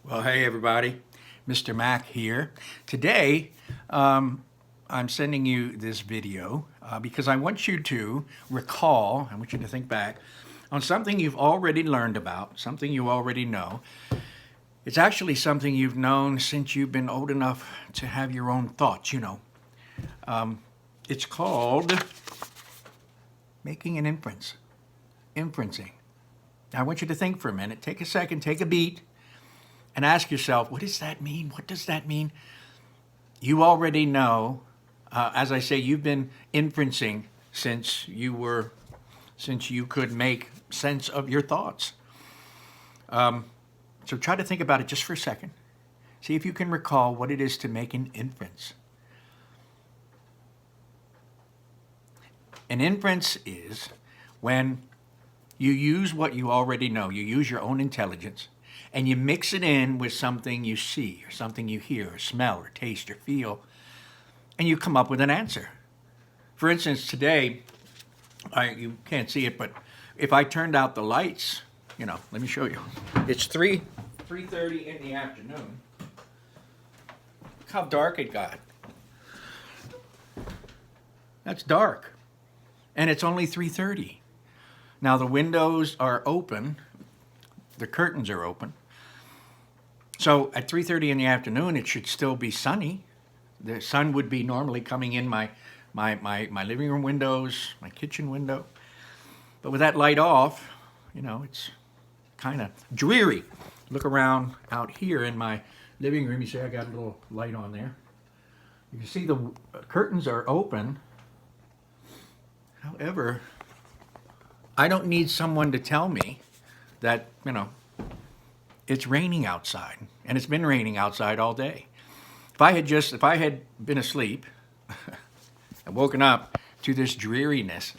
Well, hey everybody, Mr. Mac here. Today, I'm sending you this video because I want you to recall, I want you to think back on something you've already learned about, something you already know. It's actually something you've known since you've been old enough to have your own thoughts, you know. It's called making an inference, inferencing. Now, I want you to think for a minute, take a second, take a beat, and ask yourself, what does that mean? What does that mean? You already know, as I say, you've been inferencing since you could make sense of your thoughts. So try to think about it just for a second. See if you can recall what it is to make an inference. An inference is when you use what you already know, you use your own intelligence, and you mix it in with something you see, or something you hear, or smell, or taste, or feel, and you come up with an answer. For instance, today, you can't see it, but if I turned out the lights, let me show you. It's 3:30 in the afternoon. Look how dark it got. That's dark. And it's only 3:30. Now the windows are open, the curtains are open. So at 3:30 in the afternoon, it should still be sunny. The sun would be normally coming in my living room windows, my kitchen window. But with that light off, it's kind of dreary. Look around out here in my living room. You see I got a little light on there. You can see the curtains are open. However, I don't need someone to tell me that, it's raining outside, and it's been raining outside all day. If I had been asleep and woken up to this dreariness,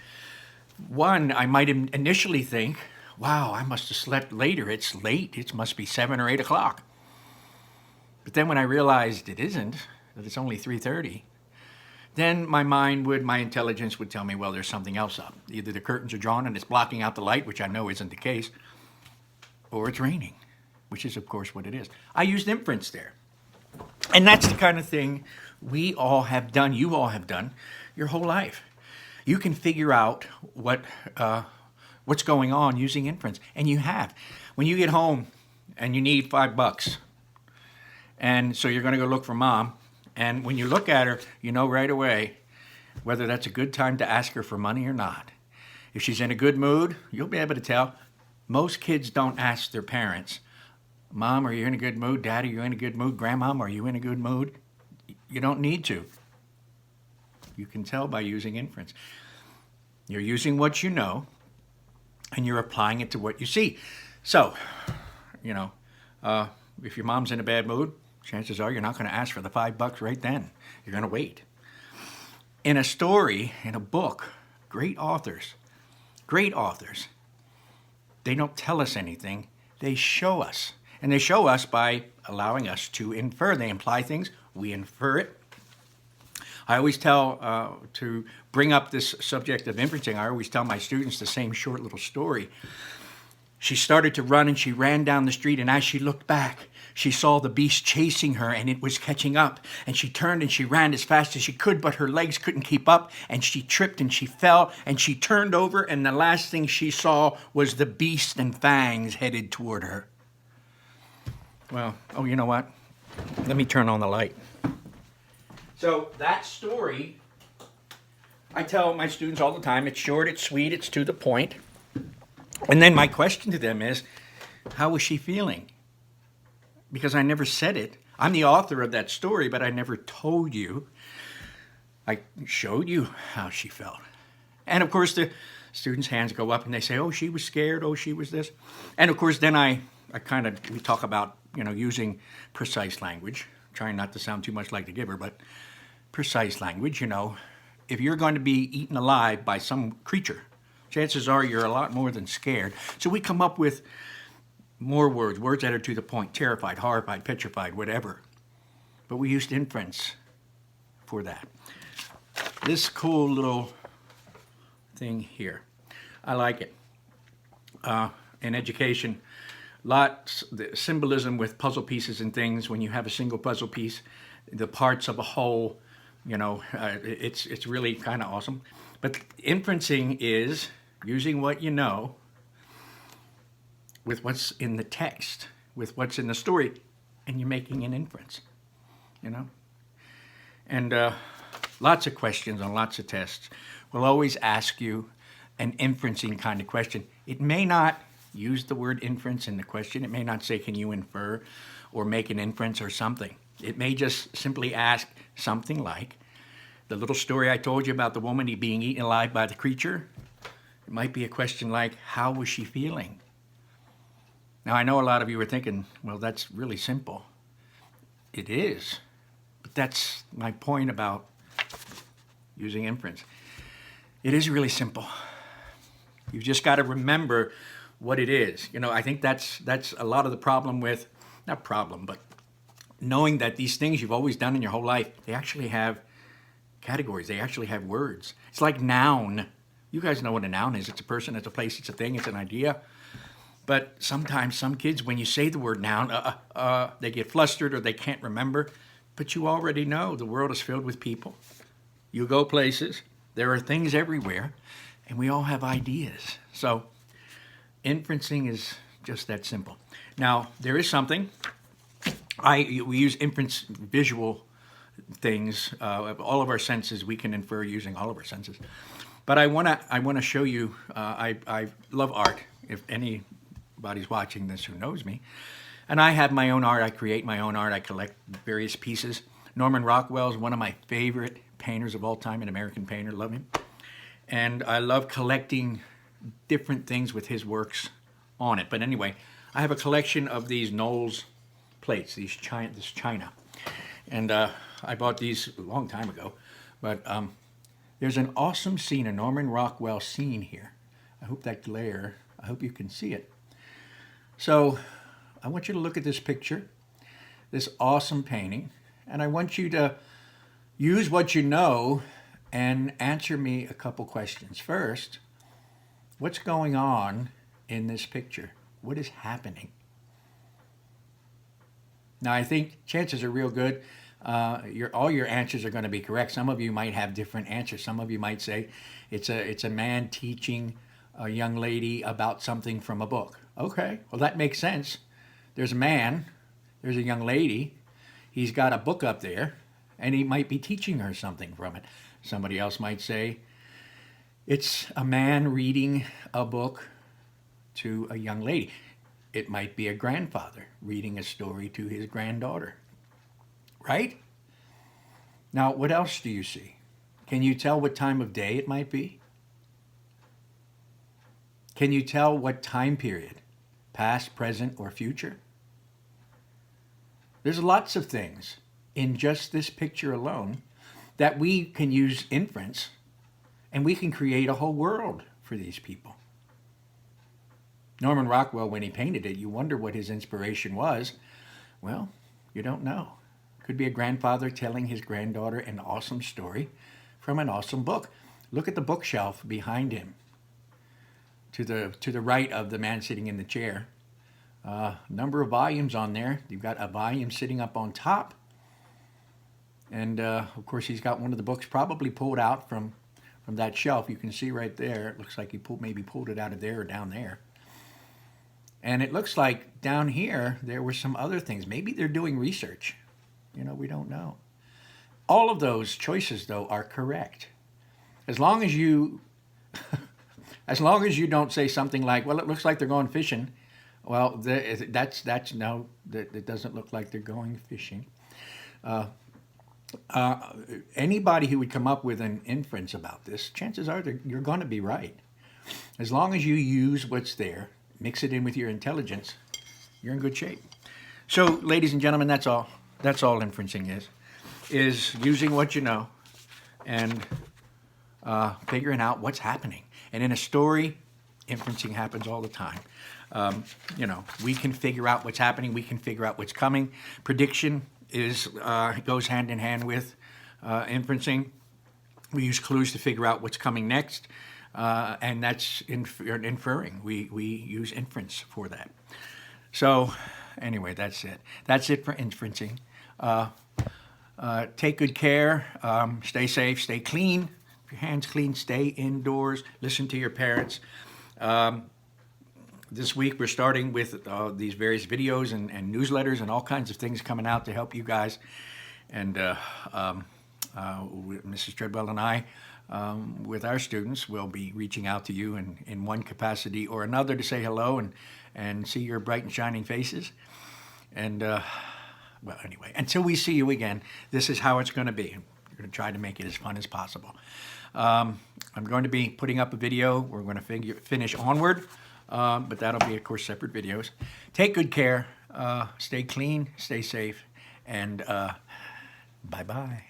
one, I might initially think, wow, I must have slept later. It's late. It must be 7 or 8 o'clock. But then when I realized it isn't, that it's only 3:30, then my intelligence would tell me, well, there's something else up. Either the curtains are drawn and it's blocking out the light, which I know isn't the case, or it's raining, which is, of course, what it is. I used inference there. And that's the kind of thing we all have done, you all have done, your whole life. You can figure out what's going on using inference, and you have. When you get home and you need $5, and so you're going to go look for mom, and when you look at her, you know right away whether that's a good time to ask her for money or not. If she's in a good mood, you'll be able to tell. Most kids don't ask their parents, Mom, are you in a good mood? Dad, are you in a good mood? Grandmom, are you in a good mood? You don't need to. You can tell by using inference. You're using what you know, and you're applying it to what you see. So, if your mom's in a bad mood, chances are you're not going to ask for the $5 right then. You're going to wait. In a story, in a book, great authors, they don't tell us anything. They show us. And they show us by allowing us to infer. They imply things. We infer it. I always tell, to bring up this subject of inferencing, I always tell my students the same short little story. She started to run, and she ran down the street, and as she looked back, she saw the beast chasing her, and it was catching up. And she turned and she ran as fast as she could, but her legs couldn't keep up, and she tripped and she fell, and she turned over, and the last thing she saw was the beast and fangs headed toward her. Well, you know what? Let me turn on the light. So that story, I tell my students all the time, it's short, it's sweet, it's to the point. And then my question to them is, how was she feeling? Because I never said it. I'm the author of that story, but I never told you. I showed you how she felt. And of course, the students' hands go up and they say, oh, she was scared, oh, she was this. And of course, then we talk about, using precise language, trying not to sound too much like the giver, but precise language, if you're going to be eaten alive by some creature, chances are you're a lot more than scared. So we come up with more words that are to the point, terrified, horrified, petrified, whatever. But we used inference for that. This cool little thing here, I like it. In education, the symbolism with puzzle pieces and things. When you have a single puzzle piece, the parts of a whole, it's really kind of awesome. But inferencing is using what you know with what's in the text, with what's in the story, and you're making an inference, you know? And lots of questions on lots of tests will always ask you an inferencing kind of question. It may not use the word inference in the question. It may not say, can you infer or make an inference or something. It may just simply ask something like, the little story I told you about the woman being eaten alive by the creature, it might be a question like, how was she feeling? Now, I know a lot of you are thinking, well, that's really simple. It is, but that's my point about using inference. It is really simple. You've just got to remember what it is. I think that's a lot of the problem with, not problem, but knowing that these things you've always done in your whole life, they actually have categories. They actually have words. It's like noun. You guys know what a noun is. It's a person, it's a place, it's a thing, it's an idea. But sometimes some kids, when you say the word noun, they get flustered or they can't remember. But you already know the world is filled with people. You go places, there are things everywhere, and we all have ideas. So inferencing is just that simple. Now, there is something. We use inference visual things. All of our senses, we can infer using all of our senses. But I wanna show you. I love art. If anybody's watching this who knows me, and I have my own art. I create my own art. I collect various pieces. Norman Rockwell is one of my favorite painters of all time, an American painter. Love him, and I love collecting different things with his works on it. But anyway, I have a collection of these Knowles plates, this china, and I bought these a long time ago. But there's an awesome scene, a Norman Rockwell scene here. I hope that glare, I hope you can see it. So I want you to look at this picture, this awesome painting, and I want you to use what you know and answer me a couple questions. First, what's going on in this picture? What is happening? Now, I think chances are real good. All your answers are going to be correct. Some of you might have different answers. Some of you might say it's a man teaching a young lady about something from a book. Okay, well, that makes sense. There's a man, there's a young lady, he's got a book up there, and he might be teaching her something from it. Somebody else might say it's a man reading a book to a young lady. It might be a grandfather reading a story to his granddaughter, right? Now, what else do you see? Can you tell what time of day it might be? Can you tell what time period? Past, present, or future? There's lots of things in just this picture alone that we can use inference, and we can create a whole world for these people. Norman Rockwell, when he painted it, you wonder what his inspiration was. Well, you don't know. Could be a grandfather telling his granddaughter an awesome story from an awesome book. Look at the bookshelf behind him. To the right of the man sitting in the chair. Number of volumes on there. You've got a volume sitting up on top. And of course, he's got one of the books probably pulled out from that shelf. You can see right there. It looks like he maybe pulled it out of there or down there. And it looks like down here, there were some other things. Maybe they're doing research. We don't know. All of those choices, though, are correct. As long as you don't say something like, well, it looks like they're going fishing. Well, it doesn't look like they're going fishing. Anybody who would come up with an inference about this, chances are you're going to be right. As long as you use what's there, mix it in with your intelligence, you're in good shape. So, ladies and gentlemen, that's all inferencing is using what you know and figuring out what's happening. And in a story, inferencing happens all the time. We can figure out what's happening. We can figure out what's coming. Prediction goes hand in hand with inferencing. We use clues to figure out what's coming next, and that's inferring. We use inference for that. So anyway, that's it. That's it for inferencing. Take good care. Stay safe. Stay clean. Keep your hands clean. Stay indoors. Listen to your parents. This week we're starting with these various videos and newsletters and all kinds of things coming out to help you guys. And Mrs. Treadwell and I, with our students, will be reaching out to you in one capacity or another to say hello and see your bright and shining faces. And well, anyway, until we see you again, this is how it's going to be. We're going to try to make it as fun as possible. I'm going to be putting up a video. We're going to finish Onward, but that'll be, of course, separate videos. Take good care. Stay clean. Stay safe. And bye-bye.